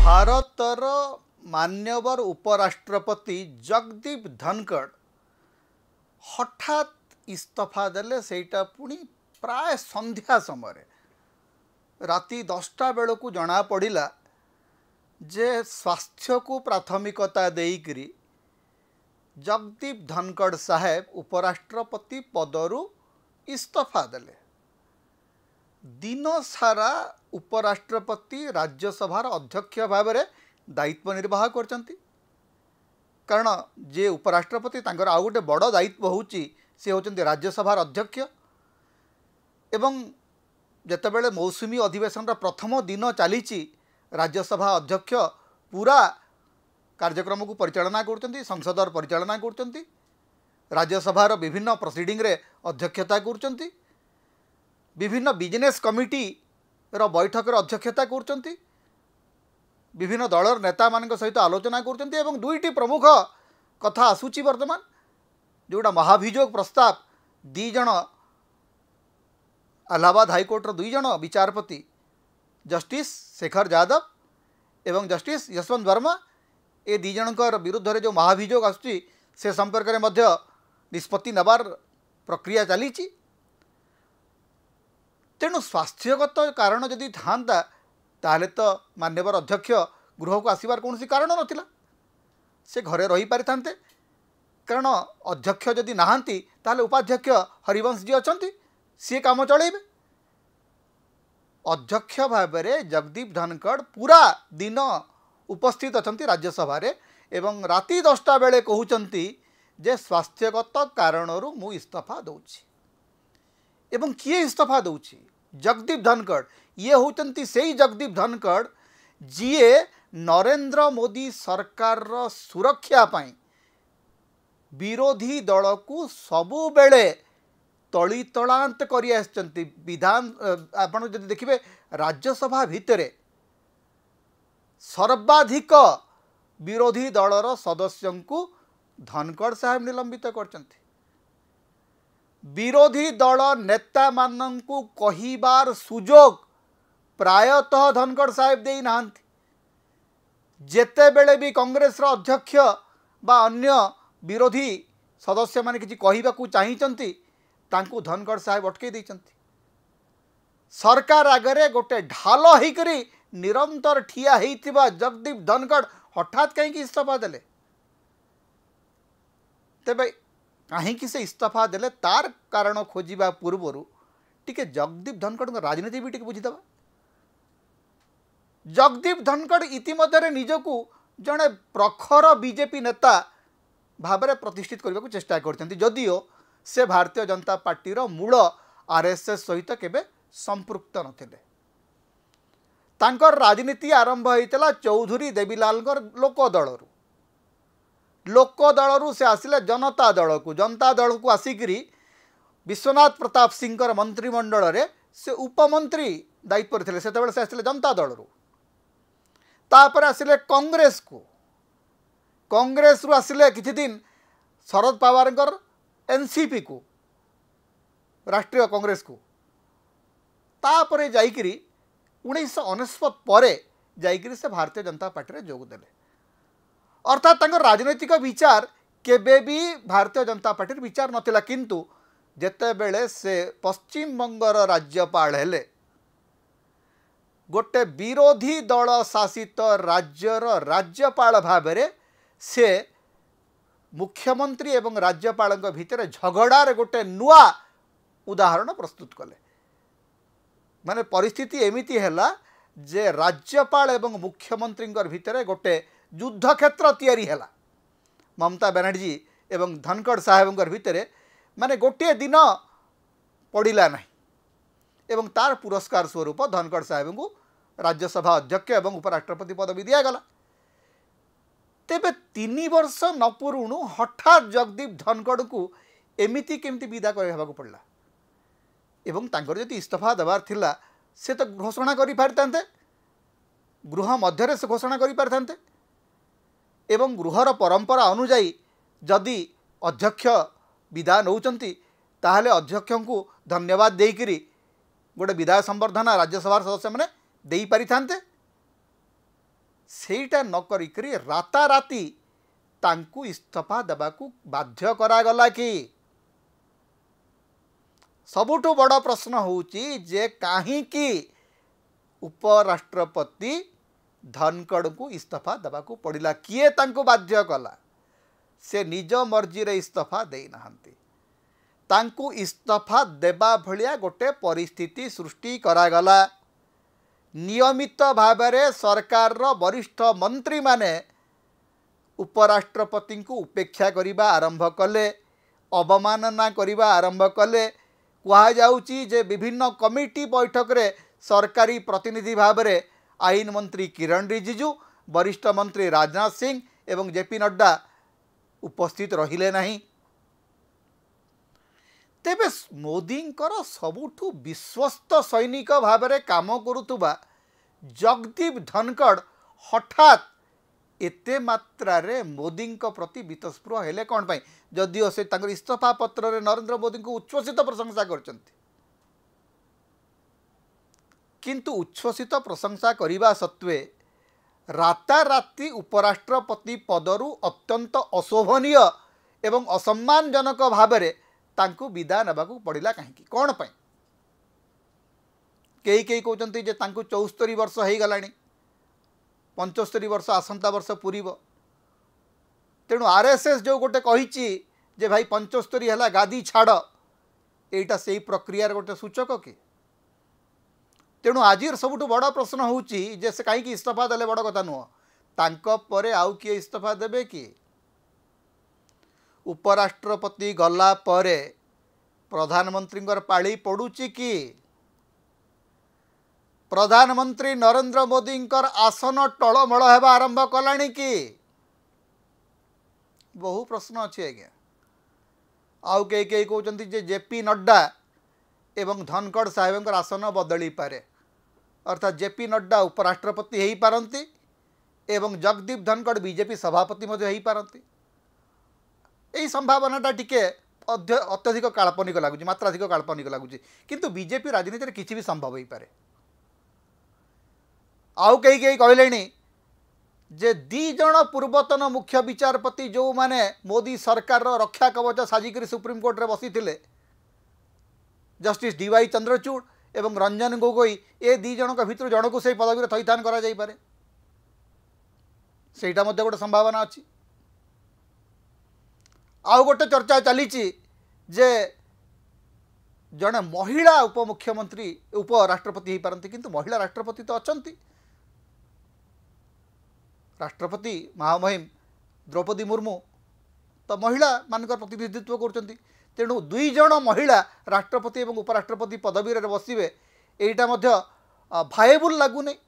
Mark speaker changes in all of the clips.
Speaker 1: भारतर मान्यवर उपराष्ट्रपति जगदीप धनखड़ हठात इस्तीफा देले सेटा पुणी प्राय संध्या समय राति 10टा बेल को जना पड़ा जे स्वास्थ्य को प्राथमिकता देकरी जगदीप धनखड़ साहेब उपराष्ट्रपति पदरु इस्तीफा देले। दिन सारा उपराष्ट्रपति राज्यसभार अध्यक्ष भाव में दायित्व निर्वाह करचंती। कारण जे उपराष्ट्रपति तांकर आउ गोटे बड़ दायित्व होउची से होचंती राज्यसभार अध्यक्ष। एवं जेतेबेले मौसुमी अधिवेशन प्रथम दिन चलीची राज्यसभा अध्यक्ष पूरा कार्यक्रम को परिचालना करचंती, संसदर परिचालना करचंती, राज्यसभार विभिन्न प्रोसीडिंग रे अध्यक्षता करचंती, विभिन्न बिजनेस कमिटी रो बैठक रो अध्यक्षता करचंती, विभिन्न दलर नेता मान सहित आलोचना करचंती। एवं दुईटी प्रमुख कथा आसूची वर्तमान जोटा महाभियोग प्रस्ताव दी जन इलाहाबाद हाईकोर्टर दुई जन विचारपति जस्टिस शेखर यादव एवं जस्टिस यशवंत वर्मा ए दी जनकर विरुद्ध रे जो महाभियोग आसूची से संपर्क में मध्य निष्पत्ति नबार प्रक्रिया चली। तेणु स्वास्थ्यगत कारण जदि था ताहले तो मान्यवर अध्यक्ष गृह को आसबार कौन कारण नाला से घरे रही पारि थांते। कारण अध्यक्ष जदि नहांती ताहले उपाध्यक्ष हरिवंश जी अच्छा सी काम चलेबे। अध्यक्ष भाव में जगदीप धनखड़ पूरा दिन उपस्थित अच्छा राज्यसभा एवं राति 10टा बेले कहउचंती जे स्वास्थ्यगत कारणरू मु इस्तीफा दउछि। एवं किए इस्तीफा दउछि? जगदीप धनखड़। ये होचंती से जगदीप धनखड़ जीए नरेंद्र मोदी सरकार रो सुरक्षा पाई विरोधी दल को सबु बेले तली तलांत करी आछंती। विधान आपण जदि देखिबे राज्यसभा भितरे सर्वाधिक विरोधी दलर सदस्यों को धनखड़ साहेब निलंबित करचंती। विरोधी दल नेता माननकु कहिबार सुजोग प्रायतः धनखड़ साहेब देई नाहंती। जेते बेले भी कांग्रेस रो अध्यक्ष बा अन्य विरोधी सदस्य माने किछि कहिबाकू चाहिचंती तांकू धनखड़ साहेब अटके दैचंती। सरकार आगरे गोटे ढाल होइकरी निरंतर ठिया हेइथिबा जगदीप धनखड़ हठात कहीं इस्तीफा देले। तेबे कहीं से इस्तीफा देले तार कारण खोजा पूर्वर टिके जगदीप धनखड़ राजनीति भी टिके बुझीदबा। जगदीप धनखड़ इतिमध्य निजकू जड़े प्रखर बीजेपी नेता भाव में प्रतिष्ठित करने को चेष्टा करते जदिओ से भारतीय जनता पार्टी मूल आरएसएस सहित केबे संपृक्त नथिले। तांकर राजनीति आरंभ होइतला चौधरी देवीलाल लोकदलरू से आसिले जनता दल को आसिकरी विश्वनाथ प्रताप सिंह मंत्रिमंडल रे से उपमंत्री दायित्व थे। से आसिले जनता दलरू तापर आसिले कांग्रेस रु आसिले किछि दिन शरद पवार एनसीपी को राष्ट्रीय कांग्रेस को तापर जाइकरी 1999 पर जाइकरी से भारतीय जनता पार्टी रे जोग देले। अर्थात तांकर राजनैतिक विचार केबे भी भारतीय जनता पार्टी विचार नथिला। किंतु जेते बेले से पश्चिम बंगर राज्यपाल हेले गोटे विरोधी दल शासित राज्यर राज्यपाल भाव में से मुख्यमंत्री एवं राज्यपाल भितर झगड़ार गोटे नुआ उदाहरण प्रस्तुत कले। माने परिस्थिति एमिति हैला जे राज्यपाल एवं मुख्यमंत्री भितर गोटे युद्ध क्षेत्र तैयारी हैला। ममता बनर्जी एवं धनखड़ साहेब भितर माने गोटे दिन पड़ा ना एवं तार पुरस्कार स्वरूप धनखड़ साहेब को राज्यसभा अध्यक्ष एवं उपराष्ट्रपति पदवी दिगला। तेबे 3 वर्ष न पुरुणु हठात जगदीप धनखड़ को एमिति केमती विदा करबाक पड़ला। एवं तांकर जदि इस्तीफा देवार थिला से तो घोषणा करि पारथांते, गृह मध्य से घोषणा करि पारथांते। एवं गृहर परंपरा अनुजाई जदि अध्यक्ष विदा नौचंती ताहले अध्यक्ष को धन्यवाद देकरी गोटे विधायक संवर्धना राज्यसभा सदस्य मैंने दे पारि थांते सेटा न करी राताराति तांकु इस्तीफा देवाकू बाध्य करागला कि सबुठु बड़ प्रश्न होउची जे काहींकि उपराष्ट्रपति धनखड़ को इस्तीफा देवाकू पड़िला किए तांकु बाध्य कला से निज मर्जी रे इस्तीफा दे नहांती तांकु इस्तीफा देबा भलिया गोटे परिस्थिति सृष्टि करागला नियमित भावरे सरकार रो वरिष्ठ मंत्री माने उपराष्ट्रपति को उपेक्षा करिबा आरंभ कले अवमानना करिबा आरंभ कले कहा जाउची जे विभिन्न कमिटी बैठक रे सरकारी प्रतिनिधि भावरे आईन मंत्री किरण रिजिजू वरिष्ठ मंत्री राजनाथ सिंह एवं जेपी नड्डा उपस्थित रहिले नहीं तेबे मोदींकर सबुठु विश्वस्त सैनिक भावरे काम करुतुबा जगदीप धनखड़ हठात एते मात्रा रे मोदी प्रति बीतस्पृह हेले कौन पाई जदिओ से तांकर इस्तीफा पत्र रे नरेंद्र मोदी को उच्छ्वसित प्रशंसा करचंती किंतु उच्छ्वसित प्रशंसा करिबा सत्वे राताराति उपराष्ट्रपति पदरु अत्यंत अशोभनीय एवं असम्मानजनक भावरे तांकु विदा नेबाकू पड़िला कहीं कौन पाई कई कई कहते जे तांकु 74 वर्ष हो गलानी 75 वर्ष आसंता वर्ष पूरीब तेणु आरएसएस जो गोटे कही जे भाई 75 है गादी छाड़ एटा से प्रक्रियार गोटे सूचक कि तेणु आज सबुठ बड़ प्रश्न होउची जे से कहीं इस्तीफा देले बड़ कथा नुह तांको परे आउ किए इस्तीफा देबे कि उपराष्ट्रपति गला परे प्रधानमंत्री पाली पड़ुची कि प्रधानमंत्री नरेंद्र मोदी आसन टलमल होगा आरंभ कलानी कि बहु प्रश्न अच्छी आज्ञा आउ कई कई कहते जे जेपी नड्डा एवं धनखड़ साहेब आसन बदली पारे अर्थात जेपी नड्डा उपराष्ट्रपति हो पारती एवं जगदीप धनखड़ बीजेपी सभापति हो पारती यही संभावनाटा टिके अत्यधिक काल्पनिक लगुच मात्राधिक काल्पनिक लगुच किंतु बीजेपी राजनीति में किसी भी संभव हो पारे आउ कई कई कहले जे दीज पूर्वतन मुख्य विचारपति जो माने मोदी सरकार रक्षा कवच साजिक सुप्रीम कोर्ट रे बसी थिले जस्टिस डीवाई चंद्रचूड़ एवं रंजन गोगोई ए दी जन भितर जन को से पदवी थैथान करा जाई पारे सेटा मध्य गोटे संभावना अच्छी आउ गोटे चर्चा चली जे जड़े महिला उपमुख्यमंत्री उपराष्ट्रपति हो पारती किंतु महिला राष्ट्रपति तो अछंती राष्ट्रपति महामहिम द्रौपदी मुर्मू तो महिला मान प्रतिनिधित्व कर तेणु दुई जन महिला राष्ट्रपति एवं उपराष्ट्रपति पदवी बसवे एटा भाएबुल लगुनि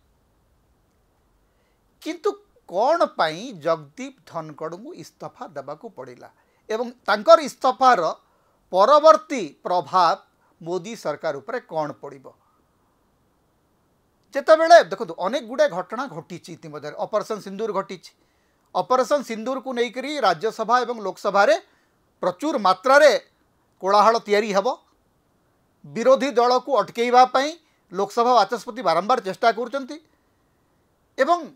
Speaker 1: किंतु कौन पाई जगदीप धनखड़ को इस्तीफा देवाकू पड़िला एवं तांकर इस्तीफार परवर्ती प्रभाव मोदी सरकार उपरे कौन पड़िबो जेतेबेले देखो अनेक गुड़े घटना घटी इतिमध्य ऑपरेशन सिंदूर घटी ऑपरेशन सिंदूर को लेकर राज्यसभा एवं लोकसभा रे प्रचुर मात्रा रे कोलाहल तैयारी हेबो विरोधी दल को अटकेइबा पई लोकसभा बाचस्पति बारंबार चेष्टा करचंती एवं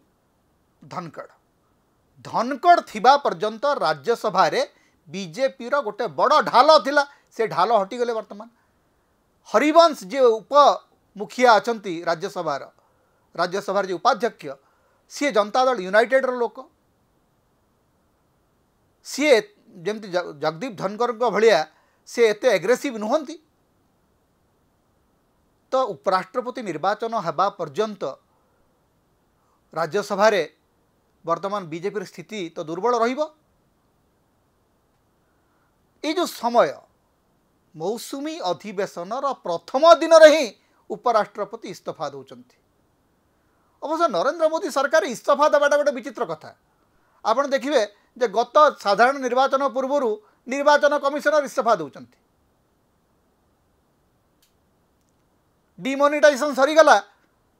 Speaker 1: धनखड़ थिबा पर्यंत राज्यसभा रे बीजेपी रो गोटे बड़ ढाल थिला से ढाल हटिगले वर्तमान हरिवंश जे उप मुखिया अछंती राज्यसभा जे उपाध्यक्ष सी जनता दल यूनाइटेड रो लोक सी जमती जगदीप धनखड़ भलिया से एते एग्रेसिव नुहंती तो उपराष्ट्रपति निर्वाचन हेबा पर्यंत राज्यसभा रे वर्तमान बीजेपी स्थिति तो दुर्बल रहिबो ये जो समय मौसुमी अधिवेशन प्रथम दिन ही उपराष्ट्रपति इस्तीफा दौरान अवश्य नरेंद्र मोदी सरकार इस्तीफा देवाटा गोटे विचित्र कथा आपड़ देखिए जे गत साधारण निर्वाचन पूर्व निर्वाचन कमिशनर इस्तीफा दौरान डिमोनिटाइजेशन सरीगला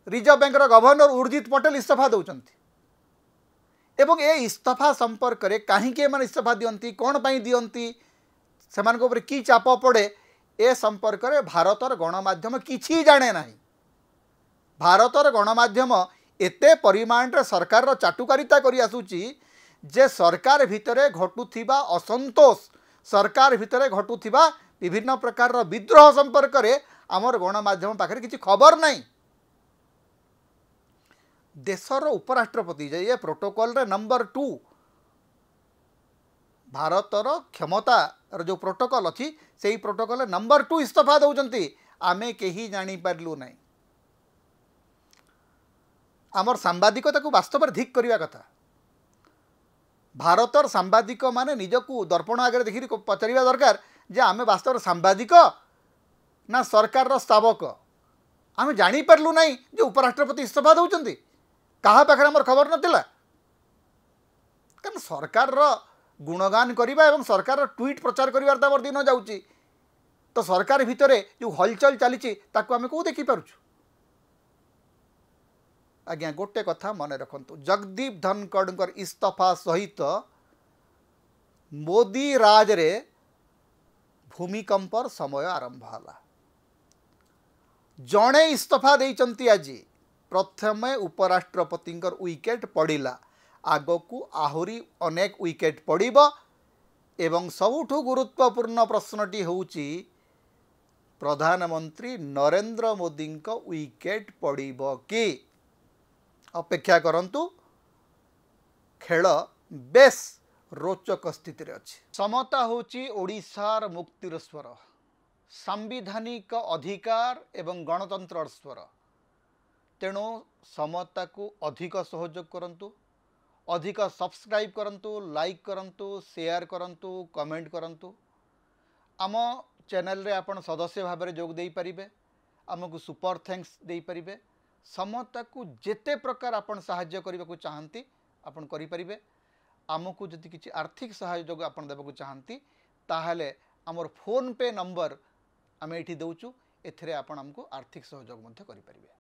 Speaker 1: reserve bank governor Urjit Patel इस्तीफा दौरान एवं ए इस्तीफा संपर्क में कहीं इस्तीफा दियंती कौन पाई दियंती सेमानक ऊपर की चाप पड़े ए संपर्क में भारतर गणमाध्यम किछि जाने नहीं। भारतर गणमाध्यम एते परिमाण रे सरकार रो चाटुकारिता करि आसुची जे सरकार भितरे घटुथिबा असंतोष, सरकार भितरे घटुथिबा विभिन्न प्रकार रो विद्रोह संपर्क में आमर गणमाध्यम पाखे किछि खबर नहीं। देशर उपराष्ट्रपति जे ये प्रोटोकॉल रे नंबर 2 भारतर क्षमता जो प्रोटोकॉल अच्छी से प्रोटोकॉल नंबर 2 इस्तीफा दौरान आमे कहीं जानी पार्लु नहीं। आमर सांबादिकता को वास्तव में धिक करने कथा। भारतर सांबादिक माने निजकू दर्पण आगे देखी पचार दरकार जे आमे वास्तव सांबादिक ना सरकार स्तावक आमे जानी पार्लु नहीं जे उपराष्ट्रपति इस्तीफा दौरान क्या पाखे आमर खबर नाला। कारण सरकार गुणगान करवा एवं सरकार ट्वीट प्रचार कर दिन जाऊँगी तो सरकार भितर जो हलचल चली आम कौ देखिपुँ। आज्ञा गोटे कथा मन रखु, जगदीप धनखड़ इस्तीफा सहित मोदी राज रे भूमिकंपर समय आरंभ है। जड़े इस्तीफा देइचंती आज प्रथमे उपराष्ट्रपति विकेट पड़ा, आगकू आहुरी अनेक विकेट पड़िबो एवं सबुठु गुरुत्वपूर्ण प्रश्नटी होउची प्रधानमंत्री नरेंद्र मोदी विकेट पड़िबो कि। अपेक्षा करंतु, खेल बेस रोचक स्थिति रे अछि। समता होउची ओडिशार मुक्तिर स्वर, सांविधानिक अधिकार एवं गणतंत्र स्वर। तेणु समता को अधिक सहयोग करंतु, अधिक सब्सक्राइब करंतु, लाइक करंतु, शेयर करंतु, कमेंट करंतु। आम चैनल रे आपण सदस्य भाव में जोग दे पारिबे, आमको सुपर थैंक्स दे पारिबे। समता को जेते प्रकार आपण सहाय्य करबा को चाहंती आपण करि पारिबे। आमको जदि किछि आर्थिक सहयोग आपण देबा को चाहंती ताहले हमर फोन पे नंबर आमे एठी दउचु, एथिरे आपण हमको आर्थिक सहयोग मध्य करि पारिबे।